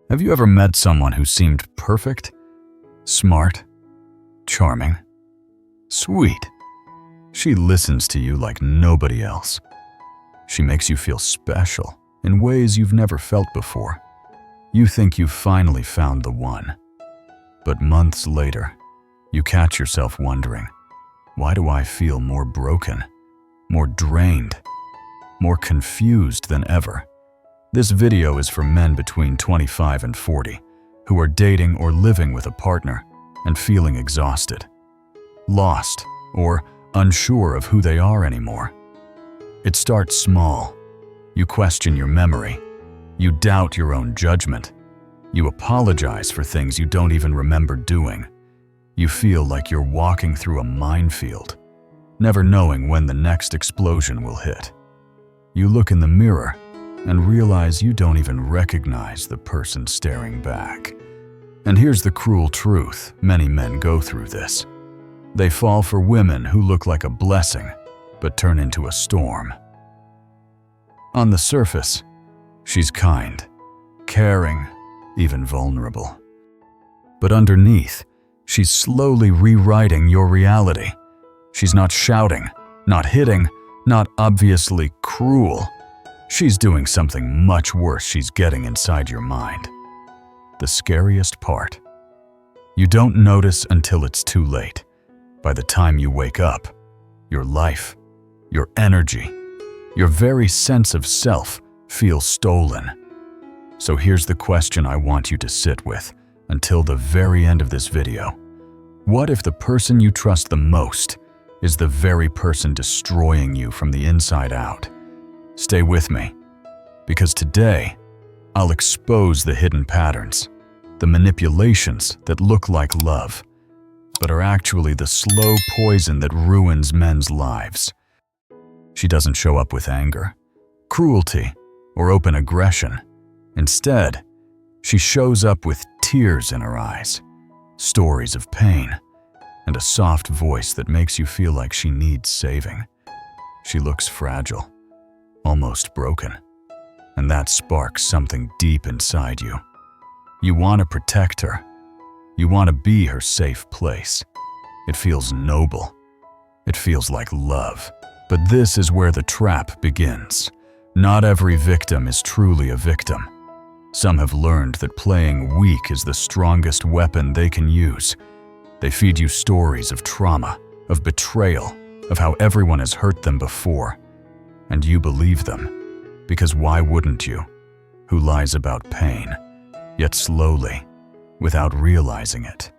Have you ever met someone who seemed perfect, smart, charming, sweet? She listens to you like nobody else. She makes you feel special in ways you've never felt before. You think you've finally found the one. But months later, you catch yourself wondering, why do I feel more broken, more drained, more confused than ever? This video is for men between 25 and 40 who are dating or living with a partner and feeling exhausted, lost, or unsure of who they are anymore. It starts small. You question your memory. You doubt your own judgment. You apologize for things you don't even remember doing. You feel like you're walking through a minefield, never knowing when the next explosion will hit. You look in the mirror and realize you don't even recognize the person staring back. And here's the cruel truth: many men go through this. They fall for women who look like a blessing, but turn into a storm. On the surface, she's kind, caring, even vulnerable. But underneath, she's slowly rewriting your reality. She's not shouting, not hitting, not obviously cruel. She's doing something much worse. She's getting inside your mind. The scariest part: you don't notice until it's too late. By the time you wake up, your life, your energy, your very sense of self feels stolen. So here's the question I want you to sit with until the very end of this video. What if the person you trust the most is the very person destroying you from the inside out? Stay with me, because today I'll expose the hidden patterns, the manipulations that look like love, but are actually the slow poison that ruins men's lives. She doesn't show up with anger, cruelty, or open aggression. Instead, she shows up with tears in her eyes, stories of pain, and a soft voice that makes you feel like she needs saving. She looks fragile, almost broken, and that sparks something deep inside you. You want to protect her. You want to be her safe place. It feels noble. It feels like love. But this is where the trap begins. Not every victim is truly a victim. Some have learned that playing weak is the strongest weapon they can use. They feed you stories of trauma, of betrayal, of how everyone has hurt them before. And you believe them. Because why wouldn't you? Who lies about pain, yet slowly, without realizing it,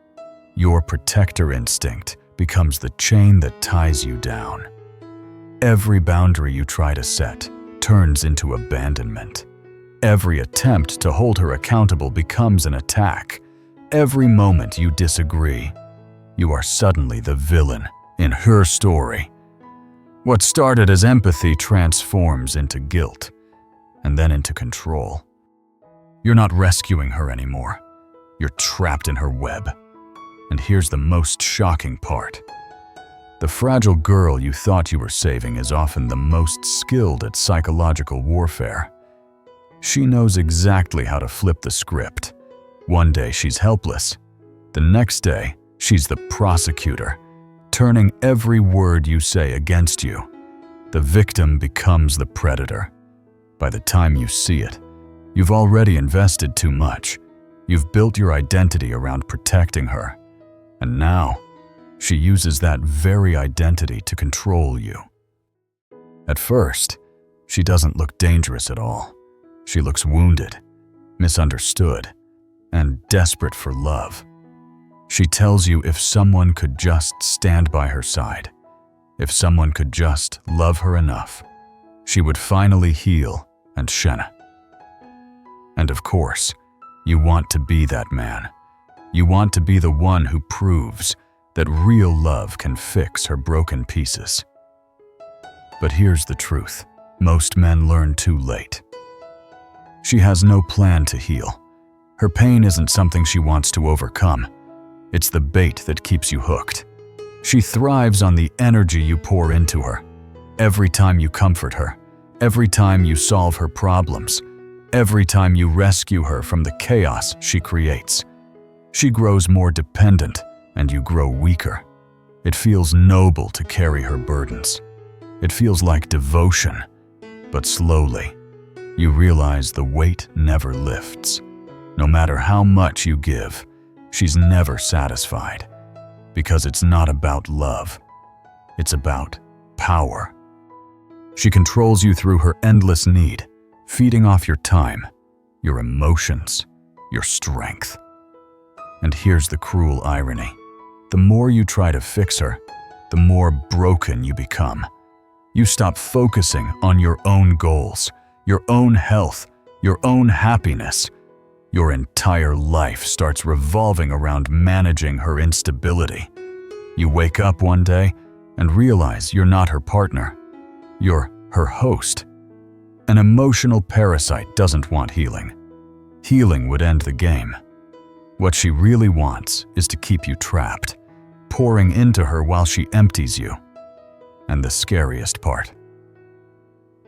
your protector instinct becomes the chain that ties you down. Every boundary you try to set turns into abandonment. Every attempt to hold her accountable becomes an attack. Every moment you disagree, you are suddenly the villain in her story. What started as empathy transforms into guilt, and then into control. You're not rescuing her anymore. You're trapped in her web. And here's the most shocking part. The fragile girl you thought you were saving is often the most skilled at psychological warfare. She knows exactly how to flip the script. One day she's helpless. The next day, she's the prosecutor, turning every word you say against you. The victim becomes the predator. By the time you see it, you've already invested too much. You've built your identity around protecting her. And now, she uses that very identity to control you. At first, she doesn't look dangerous at all. She looks wounded, misunderstood, and desperate for love. She tells you if someone could just stand by her side, if someone could just love her enough, she would finally heal and shena. And of course, you want to be that man. You want to be the one who proves that real love can fix her broken pieces. But here's the truth. Most men learn too late. She has no plan to heal. Her pain isn't something she wants to overcome. It's the bait that keeps you hooked. She thrives on the energy you pour into her. Every time you comfort her, every time you solve her problems, Every time you rescue her from the chaos she creates, she grows more dependent and you grow weaker. It feels noble to carry her burdens. It feels like devotion, but slowly, you realize the weight never lifts. No matter how much you give, she's never satisfied. Because it's not about love, it's about power. She controls you through her endless need, feeding off your time, your emotions, your strength. And here's the cruel irony. The more you try to fix her, the more broken you become. You stop focusing on your own goals, your own health, your own happiness. Your entire life starts revolving around managing her instability. You wake up one day and realize you're not her partner. You're her host. An emotional parasite doesn't want healing. Healing would end the game. What she really wants is to keep you trapped, pouring into her while she empties you. And the scariest part,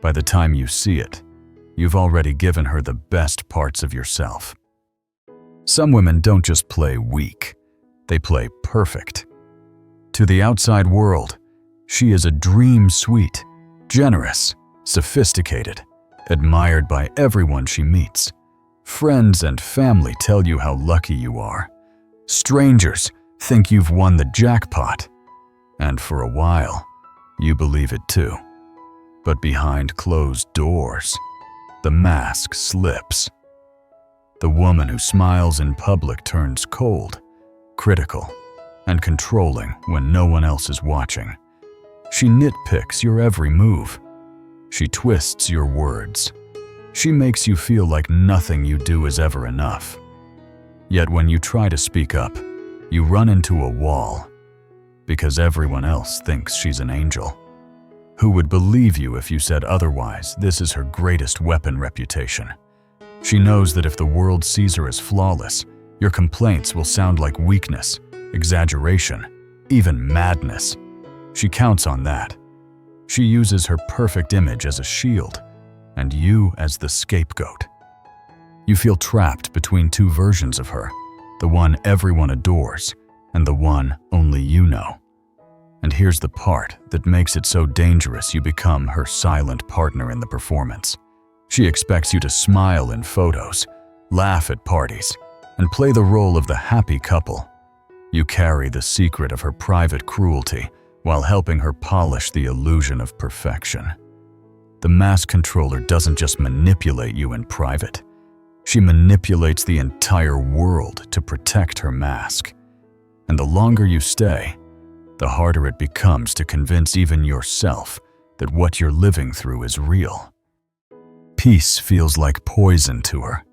by the time you see it, you've already given her the best parts of yourself. Some women don't just play weak, they play perfect. To the outside world, she is a dream sweet, generous, sophisticated, admired by everyone she meets. Friends and family tell you how lucky you are. Strangers think you've won the jackpot. And for a while, you believe it too. But behind closed doors, the mask slips. The woman who smiles in public turns cold, critical, and controlling when no one else is watching. She nitpicks your every move. She twists your words. She makes you feel like nothing you do is ever enough. Yet when you try to speak up, you run into a wall because everyone else thinks she's an angel. Who would believe you if you said otherwise? This is her greatest weapon, reputation. She knows that if the world sees her as flawless, your complaints will sound like weakness, exaggeration, even madness. She counts on that. She uses her perfect image as a shield, and you as the scapegoat. You feel trapped between two versions of her, the one everyone adores and the one only you know. And here's the part that makes it so dangerous: you become her silent partner in the performance. She expects you to smile in photos, laugh at parties, and play the role of the happy couple. You carry the secret of her private cruelty while helping her polish the illusion of perfection. The mask controller doesn't just manipulate you in private. She manipulates the entire world to protect her mask. And the longer you stay, the harder it becomes to convince even yourself that what you're living through is real. Peace feels like poison to her.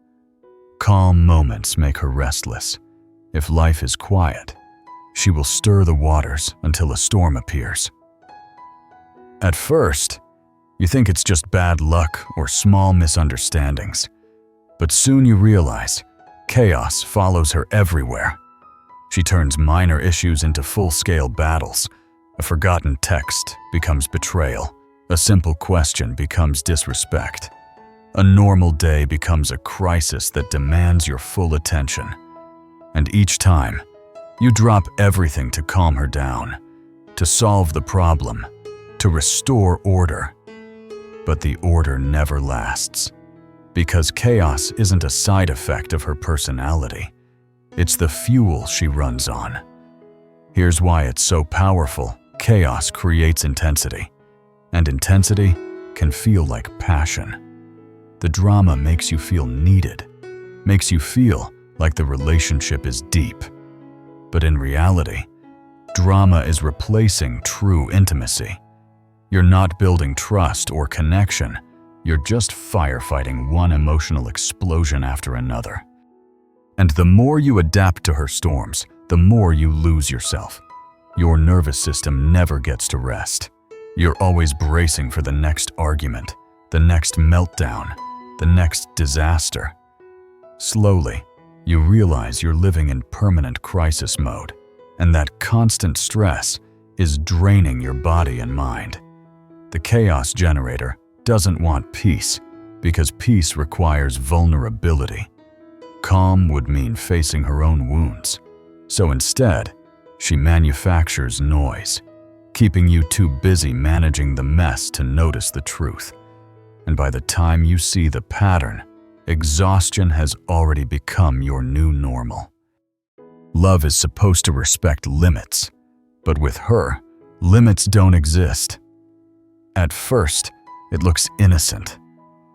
Calm moments make her restless. If life is quiet, she will stir the waters until a storm appears. At first, you think it's just bad luck or small misunderstandings. But soon you realize chaos follows her everywhere. She turns minor issues into full-scale battles. A forgotten text becomes betrayal. A simple question becomes disrespect. A normal day becomes a crisis that demands your full attention. And each time, you drop everything to calm her down, to solve the problem, to restore order. But the order never lasts. Because chaos isn't a side effect of her personality. It's the fuel she runs on. Here's why it's so powerful. Chaos creates intensity, and intensity can feel like passion. The drama makes you feel needed, makes you feel like the relationship is deep. But in reality, drama is replacing true intimacy. You're not building trust or connection. You're just firefighting one emotional explosion after another. And the more you adapt to her storms, the more you lose yourself. Your nervous system never gets to rest. You're always bracing for the next argument, the next meltdown, the next disaster. Slowly, you realize you're living in permanent crisis mode, and that constant stress is draining your body and mind. The chaos generator doesn't want peace, because peace requires vulnerability. Calm would mean facing her own wounds. So instead, she manufactures noise, keeping you too busy managing the mess to notice the truth. And by the time you see the pattern, exhaustion has already become your new normal. Love is supposed to respect limits, but with her, limits don't exist. At first, it looks innocent.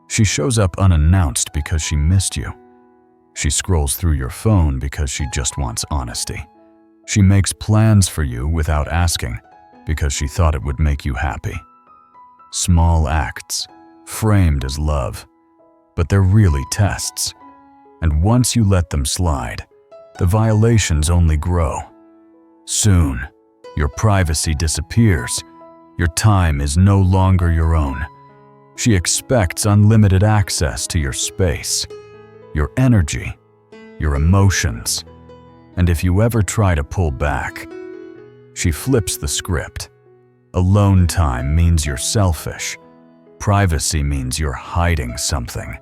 She shows up unannounced because she missed you. She scrolls through your phone because she just wants honesty. She makes plans for you without asking because she thought it would make you happy. Small acts, framed as love, but they're really tests. And once you let them slide, the violations only grow. Soon, your privacy disappears. Your time is no longer your own. She expects unlimited access to your space, your energy, your emotions. And if you ever try to pull back, she flips the script. Alone time means you're selfish. Privacy means you're hiding something.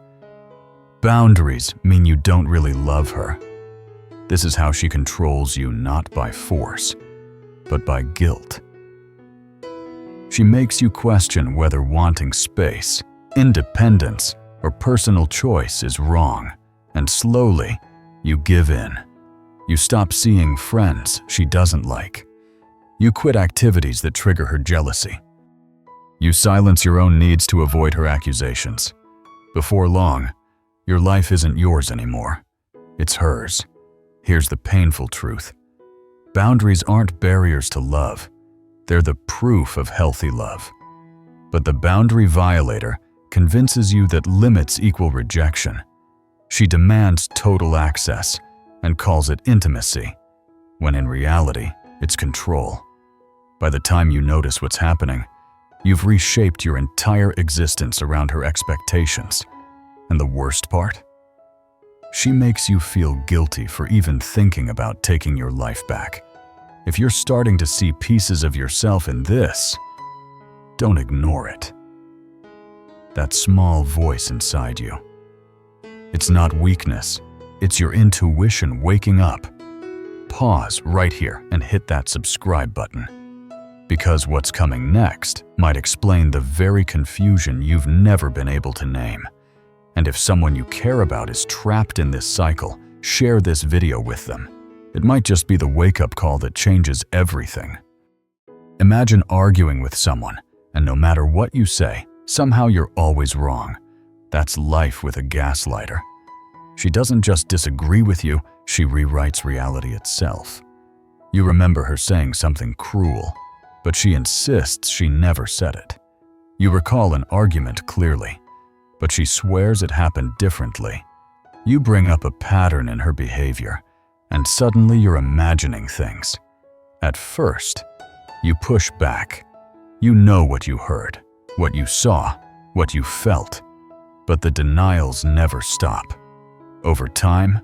Boundaries mean you don't really love her. This is how she controls you, not by force, but by guilt. She makes you question whether wanting space, independence, or personal choice is wrong, and slowly, you give in. You stop seeing friends she doesn't like. You quit activities that trigger her jealousy. You silence your own needs to avoid her accusations. Before long, your life isn't yours anymore. It's hers. Here's the painful truth. Boundaries aren't barriers to love. They're the proof of healthy love. But the boundary violator convinces you that limits equal rejection. She demands total access and calls it intimacy, when in reality, it's control. By the time you notice what's happening, you've reshaped your entire existence around her expectations. And the worst part? She makes you feel guilty for even thinking about taking your life back. If you're starting to see pieces of yourself in this, don't ignore it. That small voice inside you. It's not weakness, it's your intuition waking up. Pause right here and hit that subscribe button. Because what's coming next might explain the very confusion you've never been able to name. And if someone you care about is trapped in this cycle, share this video with them. It might just be the wake-up call that changes everything. Imagine arguing with someone, and no matter what you say, somehow you're always wrong. That's life with a gaslighter. She doesn't just disagree with you, she rewrites reality itself. You remember her saying something cruel, but she insists she never said it. You recall an argument clearly, but she swears it happened differently. You bring up a pattern in her behavior, and suddenly you're imagining things. At first, you push back. You know what you heard, what you saw, what you felt, but the denials never stop. Over time,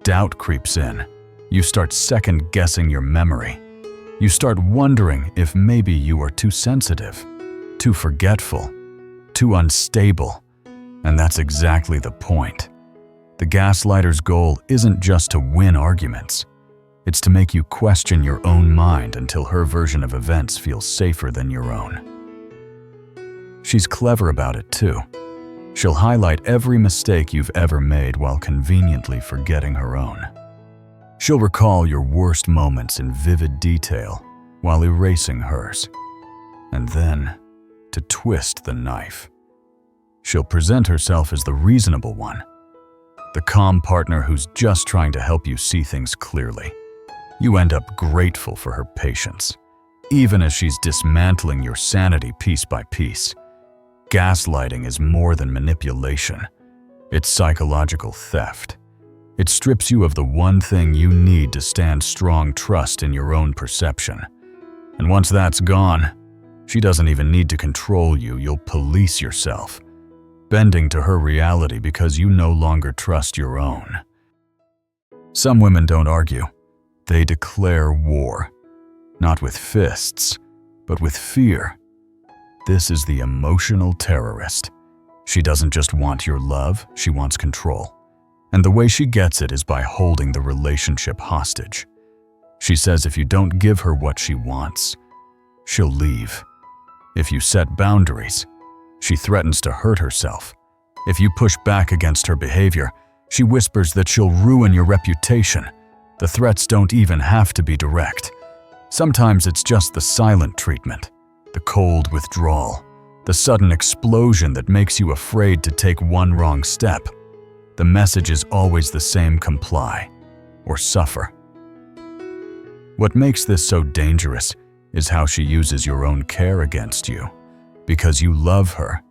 doubt creeps in. You start second-guessing your memory. You start wondering if maybe you are too sensitive, too forgetful, too unstable. And that's exactly the point. The gaslighter's goal isn't just to win arguments. It's to make you question your own mind until her version of events feels safer than your own. She's clever about it too. She'll highlight every mistake you've ever made while conveniently forgetting her own. She'll recall your worst moments in vivid detail while erasing hers. And then, to twist the knife, she'll present herself as the reasonable one, the calm partner who's just trying to help you see things clearly. You end up grateful for her patience, even as she's dismantling your sanity piece by piece. Gaslighting is more than manipulation. It's psychological theft. It strips you of the one thing you need to stand strong: trust in your own perception. And once that's gone, she doesn't even need to control you. You'll police yourself, bending to her reality because you no longer trust your own. Some women don't argue. They declare war, not with fists, but with fear. This is the emotional terrorist. She doesn't just want your love, she wants control. And the way she gets it is by holding the relationship hostage. She says if you don't give her what she wants, she'll leave. If you set boundaries, she threatens to hurt herself. If you push back against her behavior, she whispers that she'll ruin your reputation. The threats don't even have to be direct. Sometimes it's just the silent treatment, the cold withdrawal, the sudden explosion that makes you afraid to take one wrong step. The message is always the same: comply or suffer. What makes this so dangerous is how she uses your own care against you. Because you love her,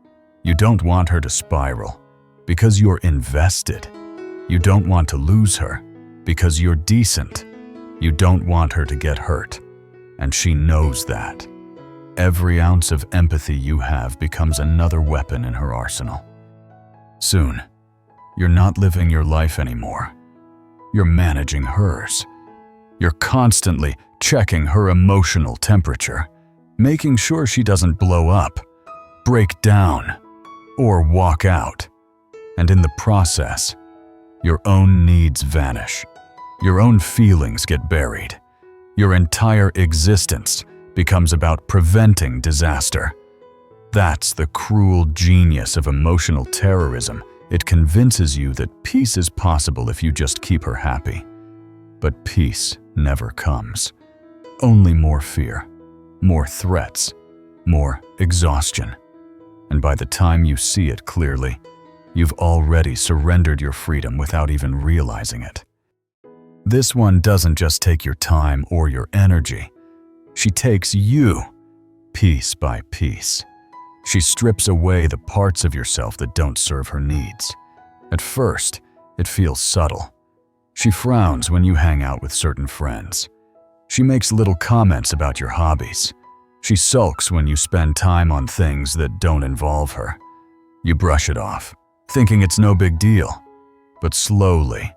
you don't want her to spiral. Because you're invested, you don't want to lose her. Because you're decent, you don't want her to get hurt. And she knows that. Every ounce of empathy you have becomes another weapon in her arsenal. Soon, you're not living your life anymore. You're managing hers. You're constantly checking her emotional temperature, making sure she doesn't blow up, break down, or walk out. And in the process, your own needs vanish. Your own feelings get buried. Your entire existence becomes about preventing disaster. That's the cruel genius of emotional terrorism. It convinces you that peace is possible if you just keep her happy. But peace never comes. Only more fear, more threats, more exhaustion. And by the time you see it clearly, you've already surrendered your freedom without even realizing it. This one doesn't just take your time or your energy. She takes you, piece by piece. She strips away the parts of yourself that don't serve her needs. At first, it feels subtle. She frowns when you hang out with certain friends. She makes little comments about your hobbies. She sulks when you spend time on things that don't involve her. You brush it off, thinking it's no big deal. But slowly,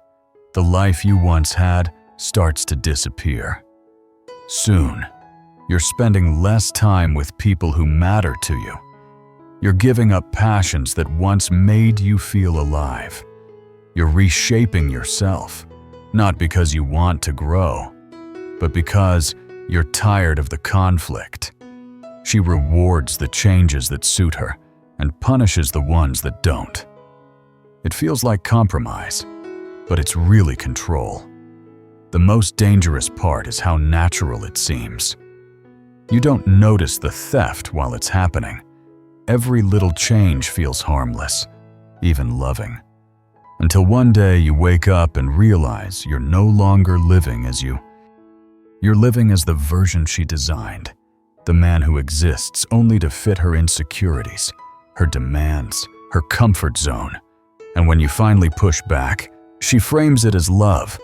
the life you once had starts to disappear. Soon, you're spending less time with people who matter to you. You're giving up passions that once made you feel alive. You're reshaping yourself, not because you want to grow, but because you're tired of the conflict. She rewards the changes that suit her and punishes the ones that don't. It feels like compromise, but it's really control. The most dangerous part is how natural it seems. You don't notice the theft while it's happening. Every little change feels harmless, even loving. Until one day you wake up and realize you're no longer living as you. You're living as the version she designed, the man who exists only to fit her insecurities, her demands, her comfort zone. And when you finally push back, she frames it as love.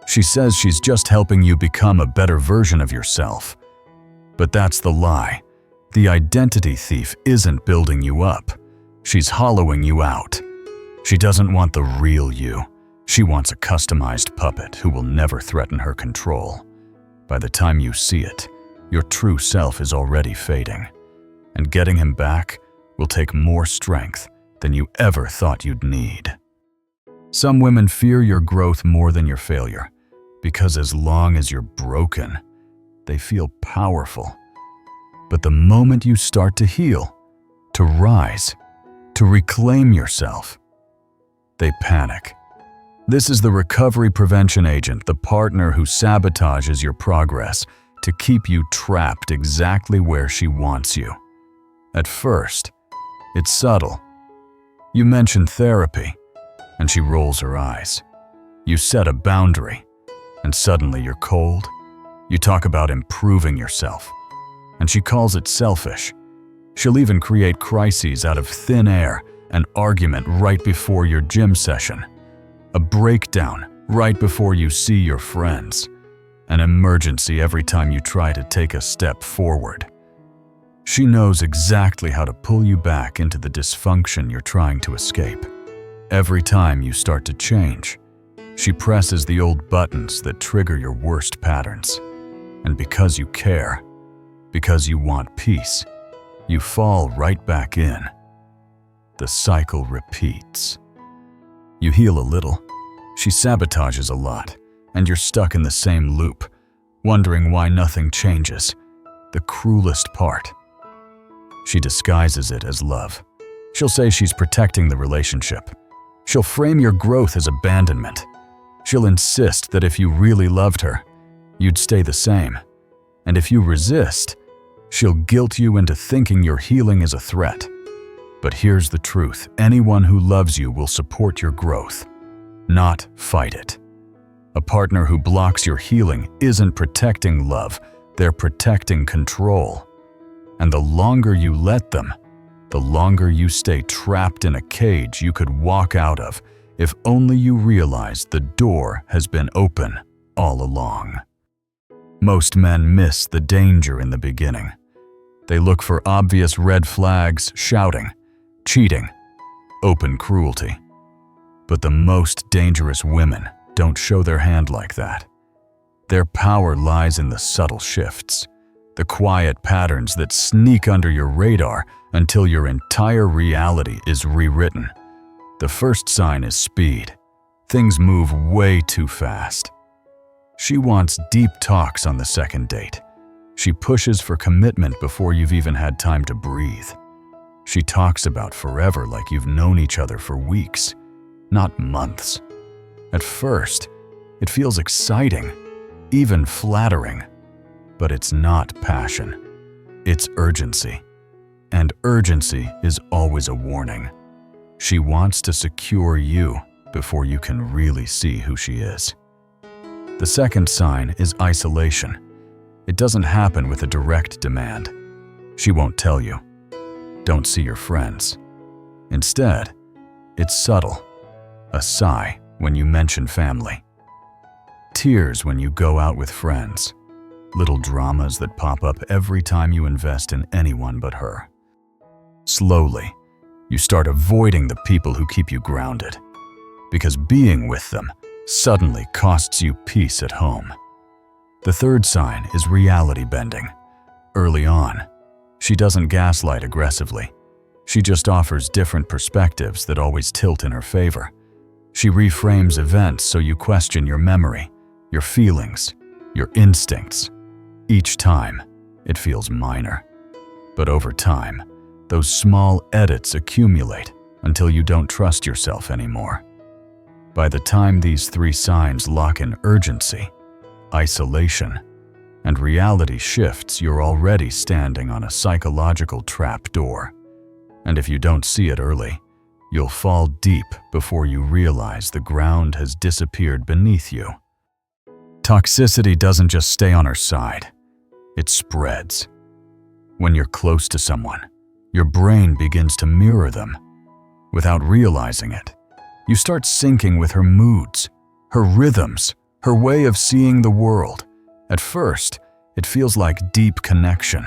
She says she's just helping you become a better version of yourself. But that's the lie. The identity thief isn't building you up. She's hollowing you out. She doesn't want the real you. She wants a customized puppet who will never threaten her control. By the time you see it, your true self is already fading. And getting him back will take more strength than you ever thought you'd need. Some women fear your growth more than your failure, because as long as you're broken, they feel powerful. But the moment you start to heal, to rise, to reclaim yourself, they panic. This is the recovery prevention agent, the partner who sabotages your progress to keep you trapped exactly where she wants you. At first, it's subtle. You mention therapy, and she rolls her eyes. You set a boundary, and suddenly you're cold. You talk about improving yourself, and she calls it selfish. She'll even create crises out of thin air, an argument right before your gym session, a breakdown right before you see your friends, an emergency every time you try to take a step forward. She knows exactly how to pull you back into the dysfunction you're trying to escape. Every time you start to change, she presses the old buttons that trigger your worst patterns. And because you care, because you want peace, you fall right back in. the cycle repeats. You heal a little, she sabotages a lot, and you're stuck in the same loop, wondering why nothing changes. The cruelest part. She disguises it as love. She'll say she's protecting the relationship. She'll frame your growth as abandonment. She'll insist that if you really loved her, you'd stay the same. And if you resist, she'll guilt you into thinking your healing is a threat. But here's the truth: anyone who loves you will support your growth, not fight it. A partner who blocks your healing isn't protecting love, they're protecting control. And the longer you let them, the longer you stay trapped in a cage you could walk out of if only you realized the door has been open all along. Most men miss the danger in the beginning. They look for obvious red flags: shouting, cheating, open cruelty. But the most dangerous women don't show their hand like that. Their power lies in the subtle shifts, the quiet patterns that sneak under your radar until your entire reality is rewritten. The first sign is speed. Things move way too fast. She wants deep talks on the second date. She pushes for commitment before you've even had time to breathe. She talks about forever like you've known each other for weeks, not months. At first, it feels exciting, even flattering, but it's not passion. It's urgency. And urgency is always a warning. She wants to secure you before you can really see who she is. The second sign is isolation. It doesn't happen with a direct demand. She won't tell you, "Don't see your friends." Instead, it's subtle. A sigh when you mention family. Tears when you go out with friends. Little dramas that pop up every time you invest in anyone but her. Slowly, you start avoiding the people who keep you grounded, because being with them suddenly costs you peace at home. The third sign is reality bending. Early on, she doesn't gaslight aggressively. She just offers different perspectives that always tilt in her favor. She reframes events so you question your memory, your feelings, your instincts. Each time, it feels minor. But over time, those small edits accumulate until you don't trust yourself anymore. By the time these three signs lock in urgency, isolation, and reality shifts, you're already standing on a psychological trap door. And if you don't see it early, you'll fall deep before you realize the ground has disappeared beneath you. Toxicity doesn't just stay on her side, it spreads. When you're close to someone, your brain begins to mirror them. Without realizing it, you start syncing with her moods, her rhythms, her way of seeing the world. At first, it feels like deep connection.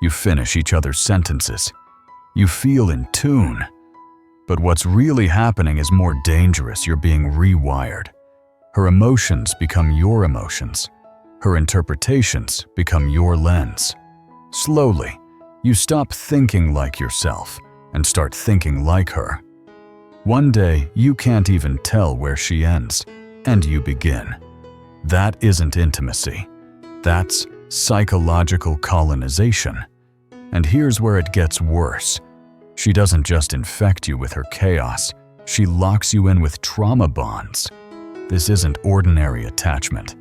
You finish each other's sentences. You feel in tune. But what's really happening is more dangerous. You're being rewired. Her emotions become your emotions. Her interpretations become your lens. Slowly, you stop thinking like yourself and start thinking like her. One day, you can't even tell where she ends, and you begin. That isn't intimacy. That's psychological colonization. And here's where it gets worse. She doesn't just infect you with her chaos, she locks you in with trauma bonds. This isn't ordinary attachment,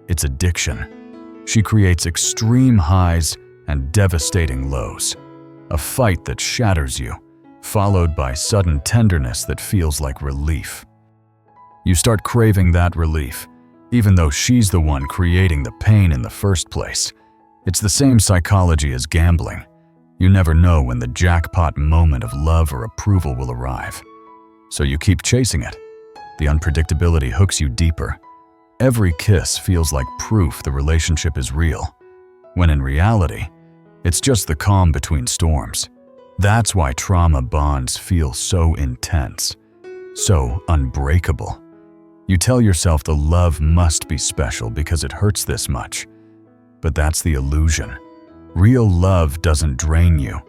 it's addiction. She creates extreme highs and devastating lows. A fight that shatters you, followed by sudden tenderness that feels like relief. You start craving that relief, even though she's the one creating the pain in the first place. It's the same psychology as gambling. You never know when the jackpot moment of love or approval will arrive. So you keep chasing it. The unpredictability hooks you deeper. Every kiss feels like proof the relationship is real, when in reality, it's just the calm between storms. That's why trauma bonds feel so intense, so unbreakable. You tell yourself the love must be special because it hurts this much. But that's the illusion. Real love doesn't drain you.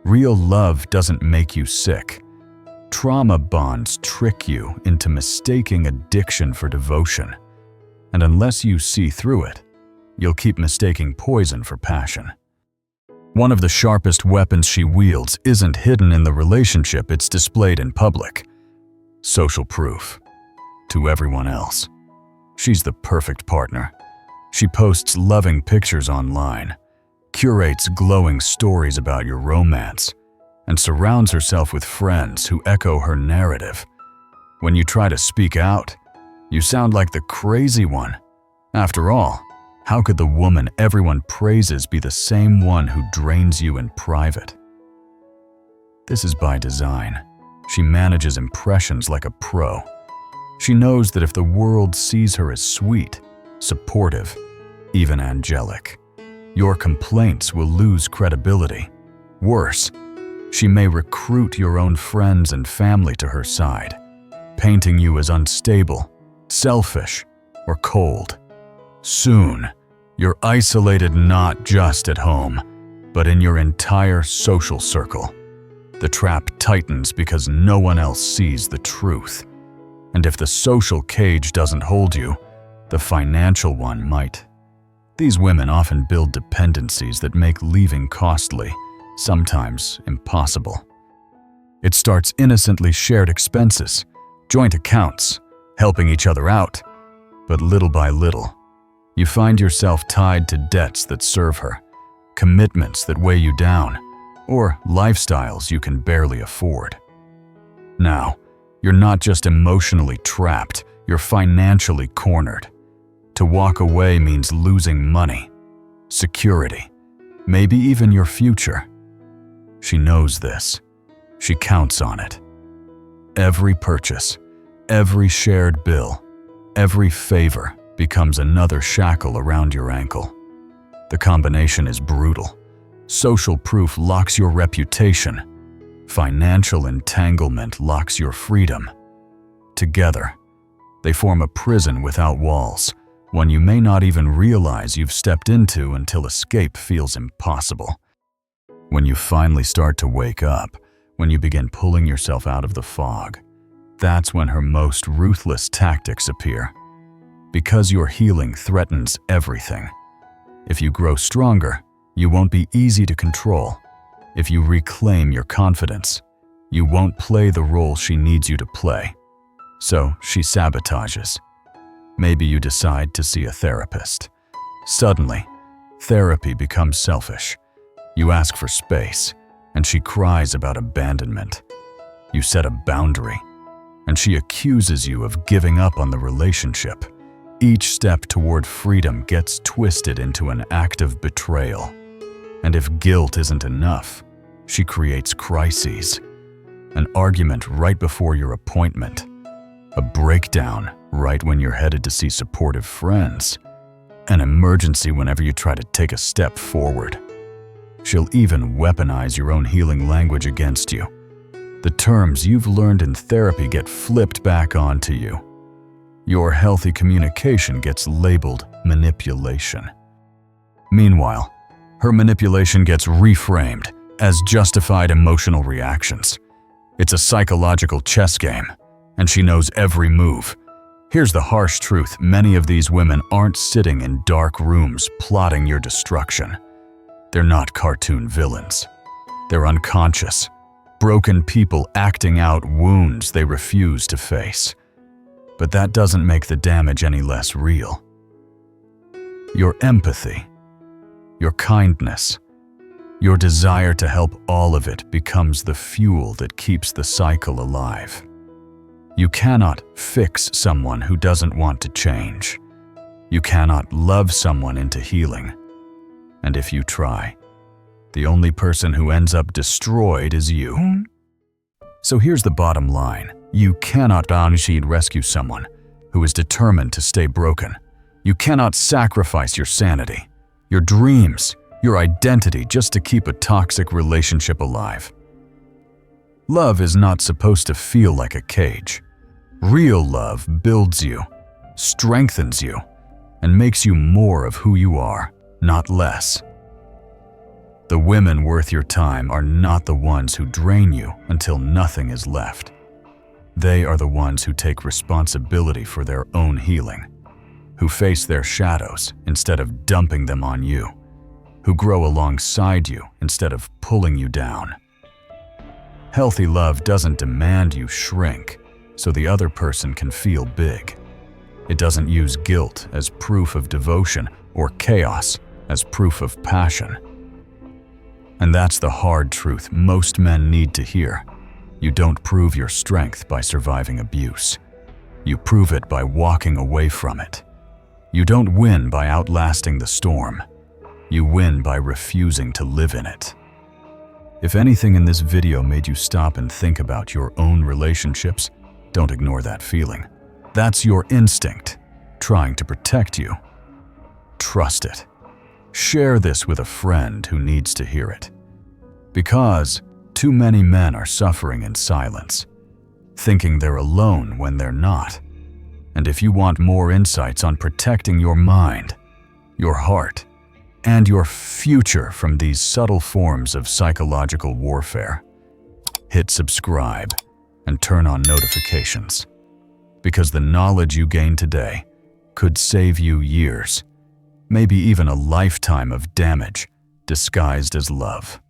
Real love doesn't make you sick. Trauma bonds trick you into mistaking addiction for devotion, and unless you see through it, you'll keep mistaking poison for passion. One of the sharpest weapons she wields isn't hidden in the relationship, it's displayed in public. Social proof. To everyone else. She's the perfect partner. She posts loving pictures online, curates glowing stories about your romance, and surrounds herself with friends who echo her narrative. When you try to speak out, you sound like the crazy one. After all, how could the woman everyone praises be the same one who drains you in private? This is by design. She manages impressions like a pro. She knows that if the world sees her as sweet, supportive, even angelic, your complaints will lose credibility. Worse, she may recruit your own friends and family to her side, painting you as unstable, selfish, or cold. Soon, you're isolated not just at home, but in your entire social circle. The trap tightens because no one else sees the truth. And if the social cage doesn't hold you, the financial one might. These women often build dependencies that make leaving costly, sometimes impossible. It starts innocently shared expenses, joint accounts, helping each other out, but little by little, you find yourself tied to debts that serve her, commitments that weigh you down, or lifestyles you can barely afford. Now, you're not just emotionally trapped, you're financially cornered. To walk away means losing money, security, maybe even your future. She knows this. She counts on it. Every purchase, every shared bill, every favor becomes another shackle around your ankle. The combination is brutal. Social proof locks your reputation. Financial entanglement locks your freedom. Together, they form a prison without walls, one you may not even realize you've stepped into until escape feels impossible. When you finally start to wake up, when you begin pulling yourself out of the fog, that's when her most ruthless tactics appear. Because your healing threatens everything. If you grow stronger, you won't be easy to control. If you reclaim your confidence, you won't play the role she needs you to play. So she sabotages. Maybe you decide to see a therapist. Suddenly, therapy becomes selfish. You ask for space, and she cries about abandonment. You set a boundary, and she accuses you of giving up on the relationship. Each step toward freedom gets twisted into an act of betrayal. And if guilt isn't enough, she creates crises. An argument right before your appointment. A breakdown right when you're headed to see supportive friends. An emergency whenever you try to take a step forward. She'll even weaponize your own healing language against you. The terms you've learned in therapy get flipped back onto you. Your healthy communication gets labeled manipulation. Meanwhile, her manipulation gets reframed as justified emotional reactions. It's a psychological chess game, and she knows every move. Here's the harsh truth: many of these women aren't sitting in dark rooms plotting your destruction. They're not cartoon villains. They're unconscious, broken people acting out wounds they refuse to face. But that doesn't make the damage any less real. Your empathy, your kindness, your desire to help, all of it becomes the fuel that keeps the cycle alive. You cannot fix someone who doesn't want to change. You cannot love someone into healing. And if you try, the only person who ends up destroyed is you. So here's the bottom line. You cannot rescue someone who is determined to stay broken. You cannot sacrifice your sanity, your dreams, your identity just to keep a toxic relationship alive. Love is not supposed to feel like a cage. Real love builds you, strengthens you, and makes you more of who you are, not less. The women worth your time are not the ones who drain you until nothing is left. They are the ones who take responsibility for their own healing, who face their shadows instead of dumping them on you, who grow alongside you instead of pulling you down. Healthy love doesn't demand you shrink so the other person can feel big. It doesn't use guilt as proof of devotion or chaos as proof of passion. And that's the hard truth most men need to hear. You don't prove your strength by surviving abuse. You prove it by walking away from it. You don't win by outlasting the storm. You win by refusing to live in it. If anything in this video made you stop and think about your own relationships, don't ignore that feeling. That's your instinct, trying to protect you. Trust it. Share this with a friend who needs to hear it. Because too many men are suffering in silence, thinking they're alone when they're not. And if you want more insights on protecting your mind, your heart, and your future from these subtle forms of psychological warfare, hit subscribe and turn on notifications. Because the knowledge you gain today could save you years, maybe even a lifetime of damage disguised as love.